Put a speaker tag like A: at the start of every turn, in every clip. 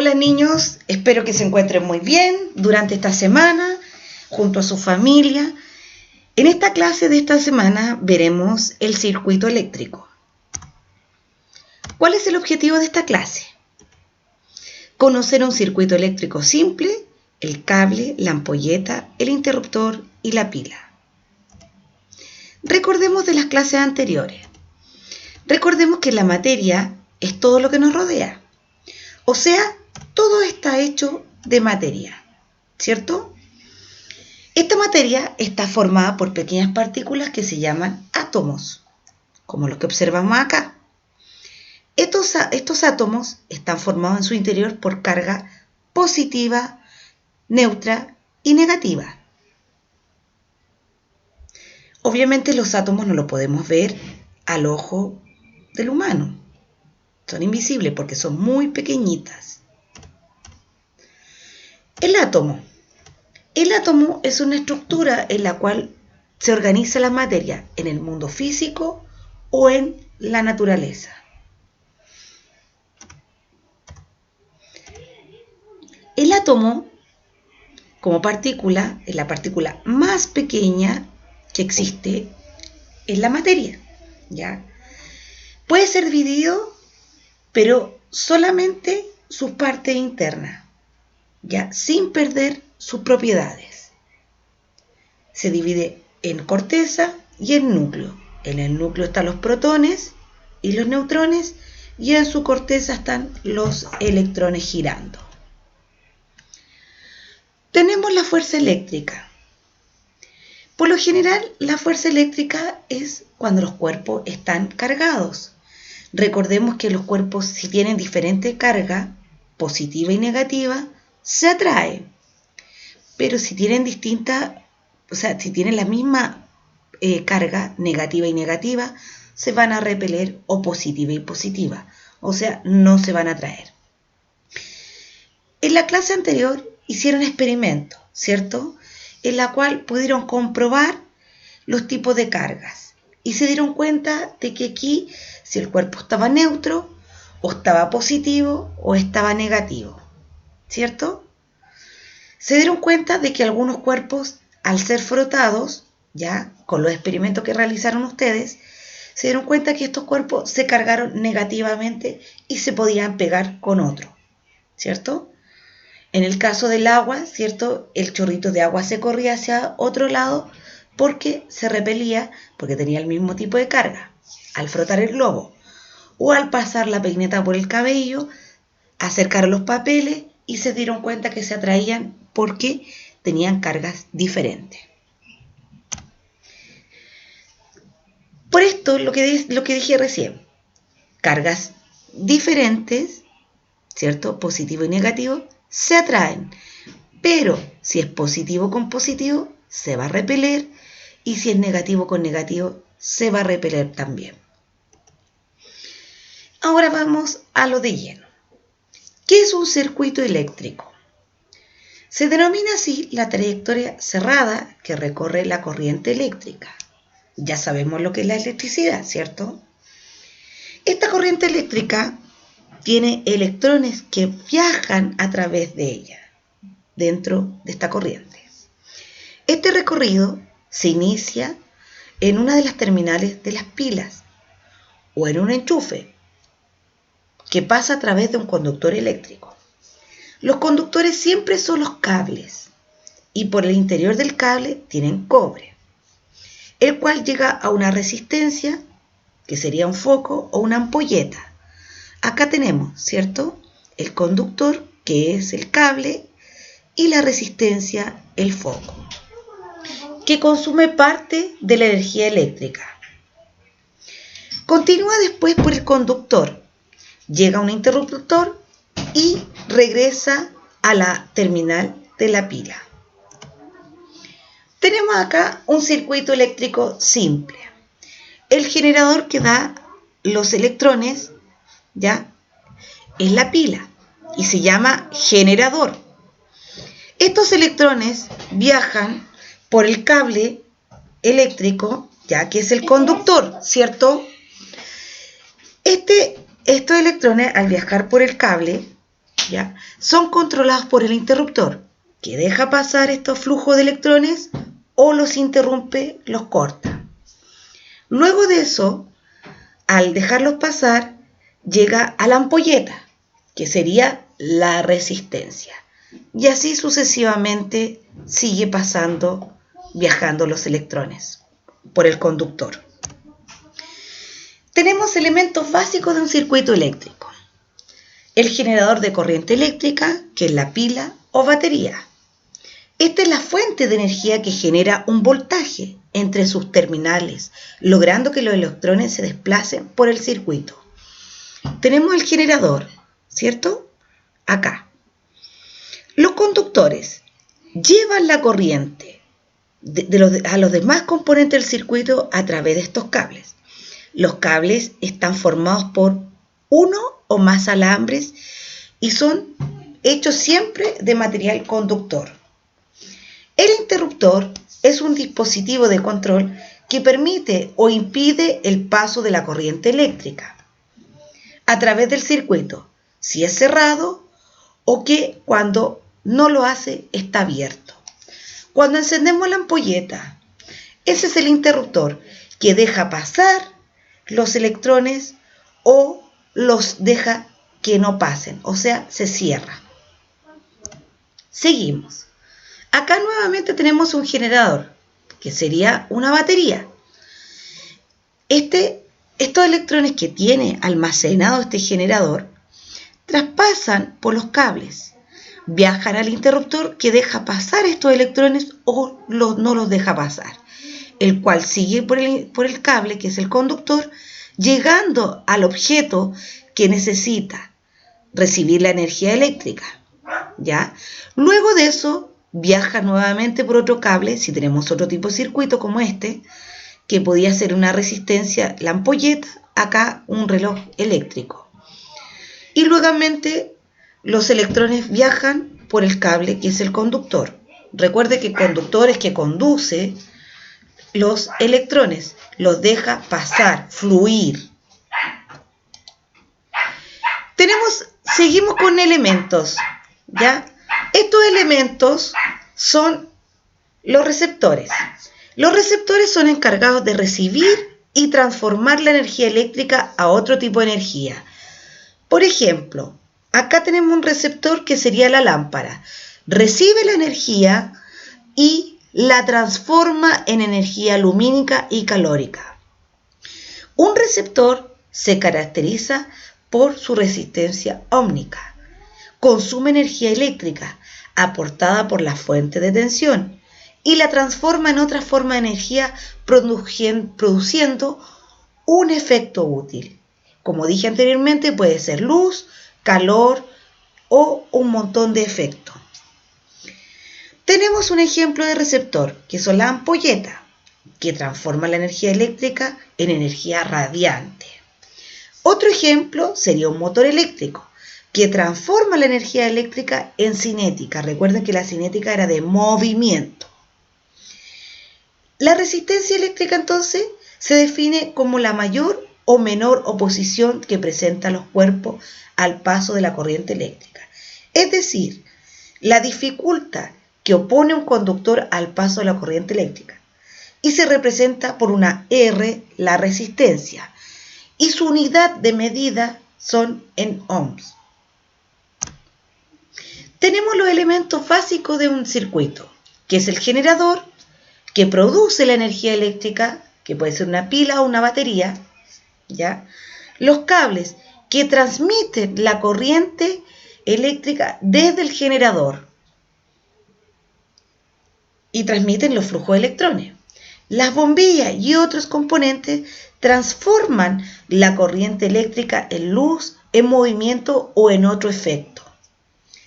A: Hola niños, espero que se encuentren muy bien durante esta semana junto a su familia. En esta clase de esta semana veremos el circuito eléctrico. ¿Cuál es el objetivo de esta clase? Conocer un circuito eléctrico simple, el cable, la ampolleta, el interruptor y la pila. Recordemos de las clases anteriores. Recordemos que la materia es todo lo que nos rodea. O sea, todo está hecho de materia, ¿cierto? Esta materia está formada por pequeñas partículas que se llaman átomos, como los que observamos acá. Estos átomos están formados en su interior por carga positiva, neutra y negativa. Obviamente los átomos no los podemos ver al ojo del humano. Son invisibles porque son muy pequeñitas. El átomo. El átomo es una estructura en la cual se organiza la materia en el mundo físico o en la naturaleza. El átomo, como partícula, es la partícula más pequeña que existe en la materia, ¿ya? Puede ser dividido, pero solamente sus partes internas, ¿ya? Sin perder sus propiedades. Se divide en corteza y en núcleo. En el núcleo están los protones y los neutrones, y en su corteza están los electrones girando. Tenemos la fuerza eléctrica. Por lo general, la fuerza eléctrica es cuando los cuerpos están cargados. Recordemos que los cuerpos, si tienen diferente carga, positiva y negativa, se atraen. Pero si tienen si tienen la misma carga, negativa y negativa, se van a repeler, o positiva y positiva. O sea, no se van a atraer. En la clase anterior hicieron experimentos, ¿cierto? En la cual pudieron comprobar los tipos de cargas y se dieron cuenta de que aquí, si el cuerpo estaba neutro, o estaba positivo o estaba negativo, ¿cierto? Se dieron cuenta de que algunos cuerpos, al ser frotados, ya con los experimentos que realizaron ustedes, se dieron cuenta que estos cuerpos se cargaron negativamente y se podían pegar con otro, ¿cierto? En el caso del agua, ¿cierto? El chorrito de agua se corría hacia otro lado porque se repelía, porque tenía el mismo tipo de carga. Al frotar el globo o al pasar la peineta por el cabello, acercaron los papeles y se dieron cuenta que se atraían porque tenían cargas diferentes. Por esto, lo que dije recién, cargas diferentes, ¿cierto? Positivo y negativo, se atraen. Pero si es positivo con positivo, se va a repeler, y si es negativo con negativo, se va a repeler también. Ahora vamos a lo de lleno. ¿Qué es un circuito eléctrico? Se denomina así la trayectoria cerrada que recorre la corriente eléctrica. Ya sabemos lo que es la electricidad, ¿cierto? Esta corriente eléctrica tiene electrones que viajan a través de ella, dentro de esta corriente. Este recorrido se inicia en una de las terminales de las pilas o en un enchufe que pasa a través de un conductor eléctrico. Los conductores siempre son los cables, y por el interior del cable tienen cobre, el cual llega a una resistencia que sería un foco o una ampolleta. Acá tenemos, ¿cierto?, el conductor, que es el cable, y la resistencia, el foco, que consume parte de la energía eléctrica. Continúa después por el conductor, llega a un interruptor y regresa a la terminal de la pila. Tenemos acá un circuito eléctrico simple. El generador que da los electrones, ¿ya?, es la pila y se llama generador. Estos electrones viajan por el cable eléctrico, ya que es el conductor, ¿cierto? Estos electrones, al viajar por el cable, ¿ya? Son controlados por el interruptor, que deja pasar estos flujos de electrones o los interrumpe, los corta. Luego de eso, al dejarlos pasar, llega a la ampolleta, que sería la resistencia. Y así sucesivamente sigue pasando, viajando los electrones por el conductor. Tenemos elementos básicos de un circuito eléctrico. El generador de corriente eléctrica, que es la pila o batería. Esta es la fuente de energía que genera un voltaje entre sus terminales, logrando que los electrones se desplacen por el circuito. Tenemos el generador, ¿cierto? Acá. Los conductores llevan la corriente a los demás componentes del circuito a través de estos cables. Los cables están formados por uno o más alambres y son hechos siempre de material conductor. El interruptor es un dispositivo de control que permite o impide el paso de la corriente eléctrica a través del circuito, si es cerrado o que cuando no lo hace está abierto. Cuando encendemos la ampolleta, ese es el interruptor que deja pasar los electrones o los deja que no pasen, o sea, se cierra. Seguimos. Acá nuevamente tenemos un generador, que sería una batería. Estos electrones que tiene almacenado este generador traspasan por los cables, viajan al interruptor que deja pasar estos electrones o no los deja pasar, el cual sigue por el cable, que es el conductor, llegando al objeto que necesita recibir la energía eléctrica, ¿ya? Luego de eso, viaja nuevamente por otro cable, si tenemos otro tipo de circuito como este, que podía ser una resistencia, la ampolleta, acá un reloj eléctrico. Y luego los electrones viajan por el cable, que es el conductor. Recuerde que el conductor es que conduce los electrones, los deja pasar, fluir. Seguimos con elementos, ¿ya? Estos elementos son los receptores. Los receptores son encargados de recibir y transformar la energía eléctrica a otro tipo de energía. Por ejemplo, acá tenemos un receptor que sería la lámpara. Recibe la energía y la transforma en energía lumínica y calórica. Un receptor se caracteriza por su resistencia ómnica. Consume energía eléctrica aportada por la fuente de tensión y la transforma en otra forma de energía produciendo un efecto útil. Como dije anteriormente, puede ser luz, calor o un montón de efectos. Tenemos un ejemplo de receptor, que son la ampolleta, que transforma la energía eléctrica en energía radiante. Otro ejemplo sería un motor eléctrico, que transforma la energía eléctrica en cinética. Recuerden que la cinética era de movimiento. La resistencia eléctrica entonces se define como la mayor o menor oposición que presentan los cuerpos al paso de la corriente eléctrica. Es decir, la dificultad que opone un conductor al paso de la corriente eléctrica. Y se representa por una R, la resistencia. Y su unidad de medida son en ohms. Tenemos los elementos básicos de un circuito, que es el generador, que produce la energía eléctrica, que puede ser una pila o una batería, ¿ya? Los cables, que transmiten la corriente eléctrica desde el generador y transmiten los flujos de electrones. Las bombillas y otros componentes transforman la corriente eléctrica en luz, en movimiento o en otro efecto.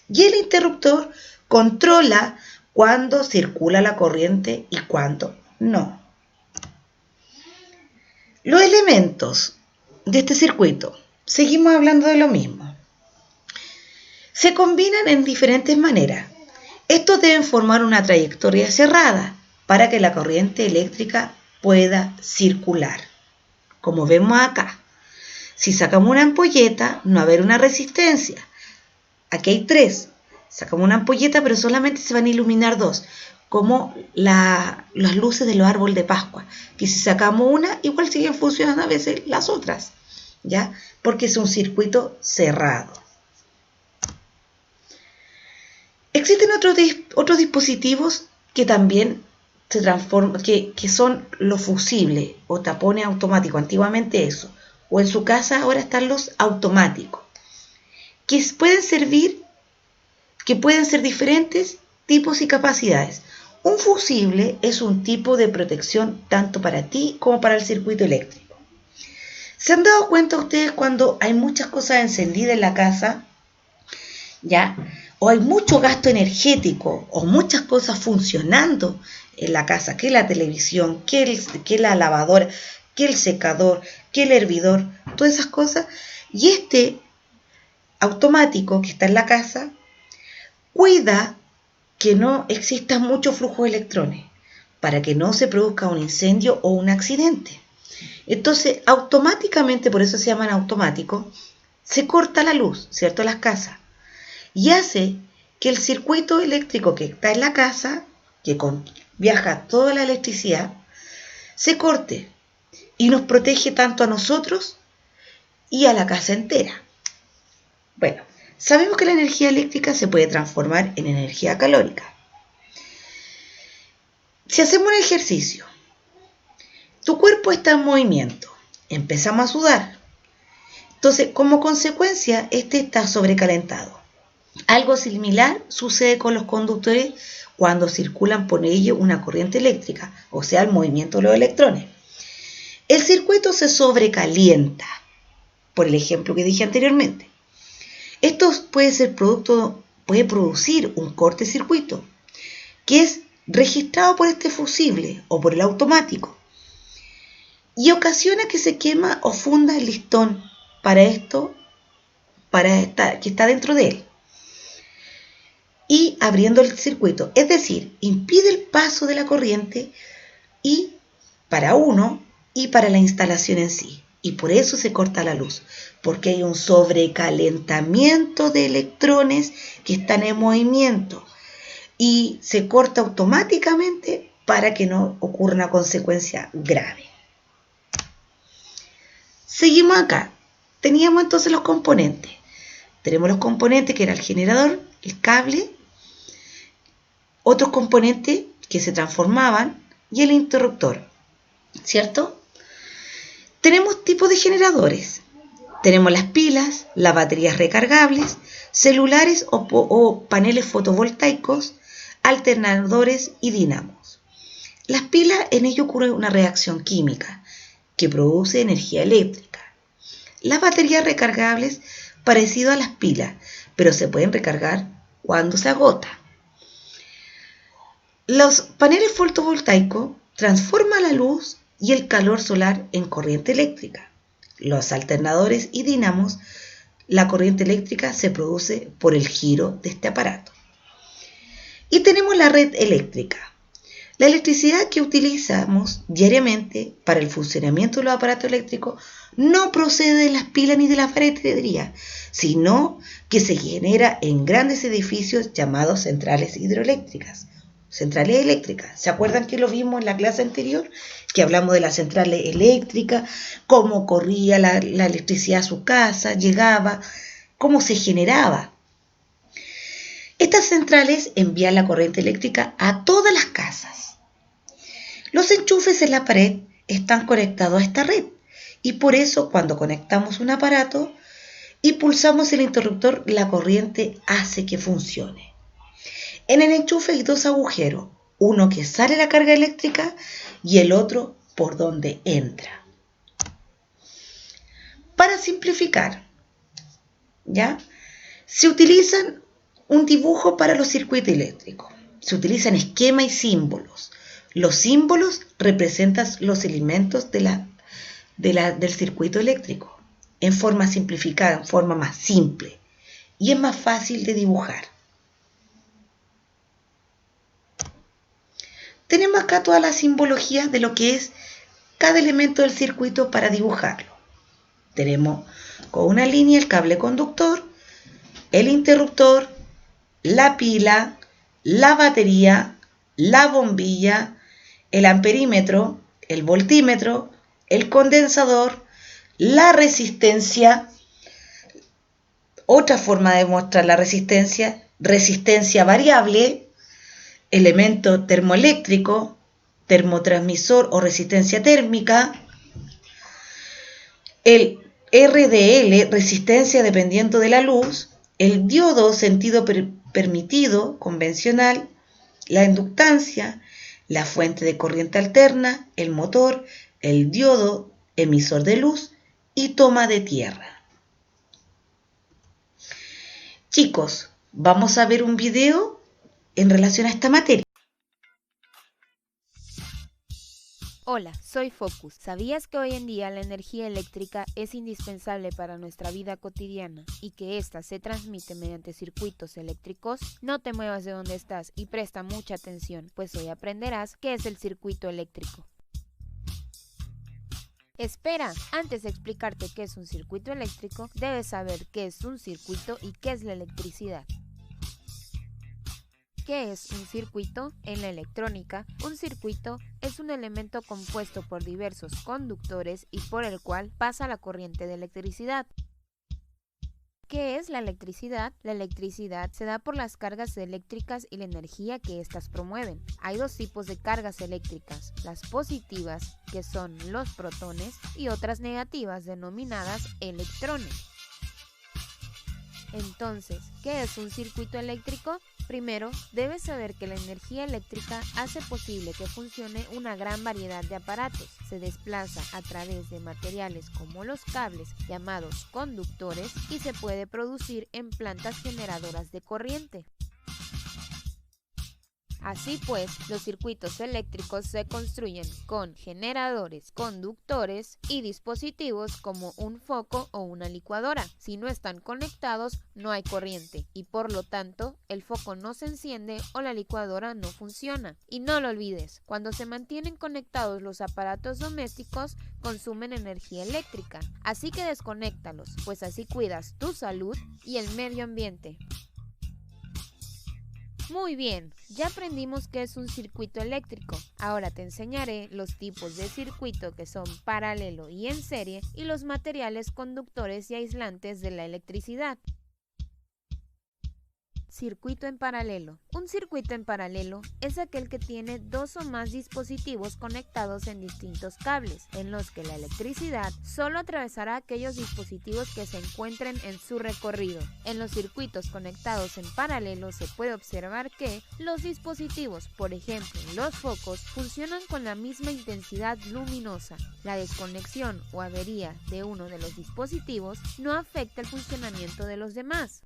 A: Y el interruptor controla cuándo circula la corriente y cuándo no. Los elementos de este circuito, seguimos hablando de lo mismo. Se combinan en diferentes maneras. Estos deben formar una trayectoria cerrada para que la corriente eléctrica pueda circular. Como vemos acá, si sacamos una ampolleta, no va a haber una resistencia. Aquí hay 3. Sacamos una ampolleta, pero solamente se van a iluminar 2, como las luces de los árboles de Pascua, que si sacamos una, igual siguen funcionando a veces las otras, ¿ya? Porque es un circuito cerrado. Existen otros dispositivos que también se transforman, que son los fusibles o tapones automáticos, antiguamente eso, o en su casa ahora están los automáticos, que pueden ser diferentes tipos y capacidades. Un fusible es un tipo de protección tanto para ti como para el circuito eléctrico. ¿Se han dado cuenta ustedes cuando hay muchas cosas encendidas en la casa, ya, o hay mucho gasto energético o muchas cosas funcionando en la casa, que la televisión, que la lavadora, que el secador, que el hervidor, todas esas cosas, y este automático que está en la casa cuida que no exista mucho flujo de electrones para que no se produzca un incendio o un accidente. Entonces, automáticamente, por eso se llaman automáticos, se corta la luz, ¿cierto?, en las casas, y hace que el circuito eléctrico que está en la casa, que viaja toda la electricidad, se corte y nos protege tanto a nosotros y a la casa entera. Bueno, sabemos que la energía eléctrica se puede transformar en energía calórica. Si hacemos un ejercicio, tu cuerpo está en movimiento, empezamos a sudar. Entonces, como consecuencia, este está sobrecalentado. Algo similar sucede con los conductores cuando circulan por ellos una corriente eléctrica, o sea, el movimiento de los electrones. El circuito se sobrecalienta, por el ejemplo que dije anteriormente. Esto puede producir un cortocircuito, que es registrado por este fusible o por el automático, y ocasiona que se quema o funda el listón que está dentro de él, y abriendo el circuito, es decir, impide el paso de la corriente y para uno y para la instalación en sí. Y por eso se corta la luz, porque hay un sobrecalentamiento de electrones que están en movimiento y se corta automáticamente para que no ocurra una consecuencia grave. Seguimos acá. Teníamos entonces los componentes. Tenemos los componentes que era el generador, el cable, otros componentes que se transformaban y el interruptor, ¿cierto? Tenemos tipos de generadores. Tenemos las pilas, las baterías recargables, celulares o paneles fotovoltaicos, alternadores y dínamos. Las pilas, en ello ocurre una reacción química que produce energía eléctrica. Las baterías recargables, parecido a las pilas, pero se pueden recargar cuando se agota. Los paneles fotovoltaicos transforman la luz y el calor solar en corriente eléctrica. Los alternadores y dínamos, la corriente eléctrica se produce por el giro de este aparato. Y tenemos la red eléctrica. La electricidad que utilizamos diariamente para el funcionamiento de los aparatos eléctricos no procede de las pilas ni de las baterías, sino que se genera en grandes edificios llamados centrales hidroeléctricas. Centrales eléctricas. ¿Se acuerdan que lo vimos en la clase anterior? Que hablamos de las centrales eléctricas, cómo corría la electricidad a su casa, llegaba, cómo se generaba. Estas centrales envían la corriente eléctrica a todas las casas. Los enchufes en la pared están conectados a esta red y por eso cuando conectamos un aparato y pulsamos el interruptor, la corriente hace que funcione. En el enchufe hay 2 agujeros, uno que sale la carga eléctrica y el otro por donde entra. Para simplificar, ¿ya? Se utilizan un dibujo para los circuitos eléctricos. Se utilizan esquemas y símbolos. Los símbolos representan los elementos del circuito eléctrico en forma simplificada, en forma más simple, y es más fácil de dibujar. Tenemos acá toda la simbología de lo que es cada elemento del circuito para dibujarlo. Tenemos con una línea el cable conductor, el interruptor, la pila, la batería, la bombilla, el amperímetro, el voltímetro, el condensador, la resistencia. Otra forma de mostrar la resistencia, resistencia variable, elemento termoeléctrico, termotransmisor o resistencia térmica, el RDL, resistencia dependiendo de la luz, el diodo, sentido permitido, convencional, la inductancia, la fuente de corriente alterna, el motor, el diodo, emisor de luz y toma de tierra. Chicos, vamos a ver un video en relación a esta materia.
B: Hola, soy Focus. ¿Sabías que hoy en día la energía eléctrica es indispensable para nuestra vida cotidiana y que ésta se transmite mediante circuitos eléctricos? No te muevas de donde estás y presta mucha atención, pues hoy aprenderás qué es el circuito eléctrico. Espera, antes de explicarte qué es un circuito eléctrico, debes saber qué es un circuito y qué es la electricidad. ¿Qué es un circuito? En la electrónica, un circuito es un elemento compuesto por diversos conductores y por el cual pasa la corriente de electricidad. ¿Qué es la electricidad? La electricidad se da por las cargas eléctricas y la energía que éstas promueven. Hay dos tipos de cargas eléctricas, las positivas, que son los protones, y otras negativas, denominadas electrones. Entonces, ¿qué es un circuito eléctrico? Primero, debes saber que la energía eléctrica hace posible que funcione una gran variedad de aparatos. Se desplaza a través de materiales como los cables, llamados conductores, y se puede producir en plantas generadoras de corriente. Así pues, los circuitos eléctricos se construyen con generadores, conductores y dispositivos como un foco o una licuadora. Si no están conectados, no hay corriente y por lo tanto, el foco no se enciende o la licuadora no funciona. Y no lo olvides, cuando se mantienen conectados los aparatos domésticos, consumen energía eléctrica. Así que desconéctalos, pues así cuidas tu salud y el medio ambiente. Muy bien, ya aprendimos qué es un circuito eléctrico. Ahora te enseñaré los tipos de circuito que son paralelo y en serie y los materiales conductores y aislantes de la electricidad. Circuito en paralelo. Un circuito en paralelo es aquel que tiene dos o más dispositivos conectados en distintos cables, en los que la electricidad solo atravesará aquellos dispositivos que se encuentren en su recorrido. En los circuitos conectados en paralelo se puede observar que los dispositivos, por ejemplo los focos, funcionan con la misma intensidad luminosa. La desconexión o avería de uno de los dispositivos no afecta el funcionamiento de los demás.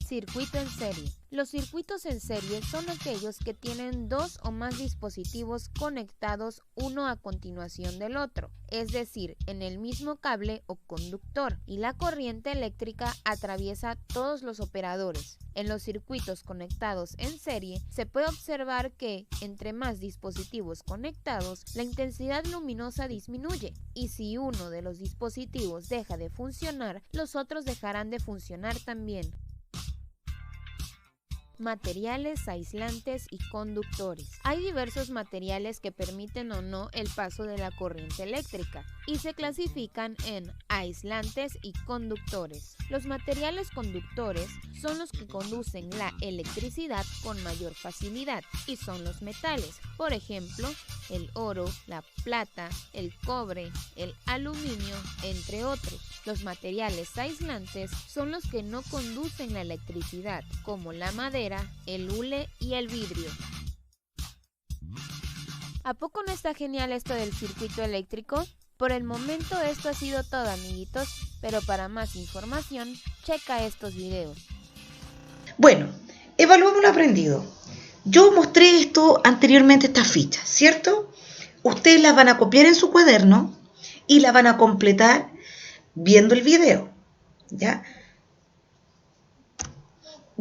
B: Circuito en serie. Los circuitos en serie son aquellos que tienen dos o más dispositivos conectados uno a continuación del otro, es decir, en el mismo cable o conductor, y la corriente eléctrica atraviesa todos los operadores. En los circuitos conectados en serie se puede observar que, entre más dispositivos conectados, la intensidad luminosa disminuye, y si uno de los dispositivos deja de funcionar, los otros dejarán de funcionar también. Materiales aislantes y conductores. Hay diversos materiales que permiten o no el paso de la corriente eléctrica y se clasifican en aislantes y conductores. Los materiales conductores son los que conducen la electricidad con mayor facilidad y son los metales, por ejemplo, el oro, la plata, el cobre, el aluminio, entre otros. Los materiales aislantes son los que no conducen la electricidad, como la madera, el hule y el vidrio. ¿A poco no está genial esto del circuito eléctrico? Por el momento esto ha sido todo, amiguitos, pero para más información, checa estos videos.
A: Bueno, evaluamos lo aprendido. Yo mostré esto anteriormente, estas fichas, ¿cierto? Ustedes las van a copiar en su cuaderno y las van a completar viendo el video, ¿ya?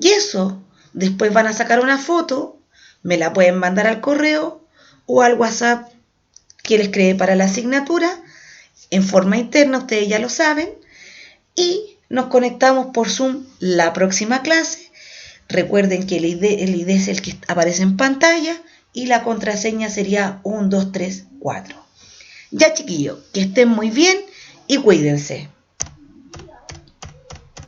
A: Y eso, después van a sacar una foto, me la pueden mandar al correo o al WhatsApp que les creé para la asignatura, en forma interna, ustedes ya lo saben, y nos conectamos por Zoom la próxima clase. Recuerden que el ID es el que aparece en pantalla y la contraseña sería 1, 2, 3, 4. Ya chiquillos, que estén muy bien y cuídense.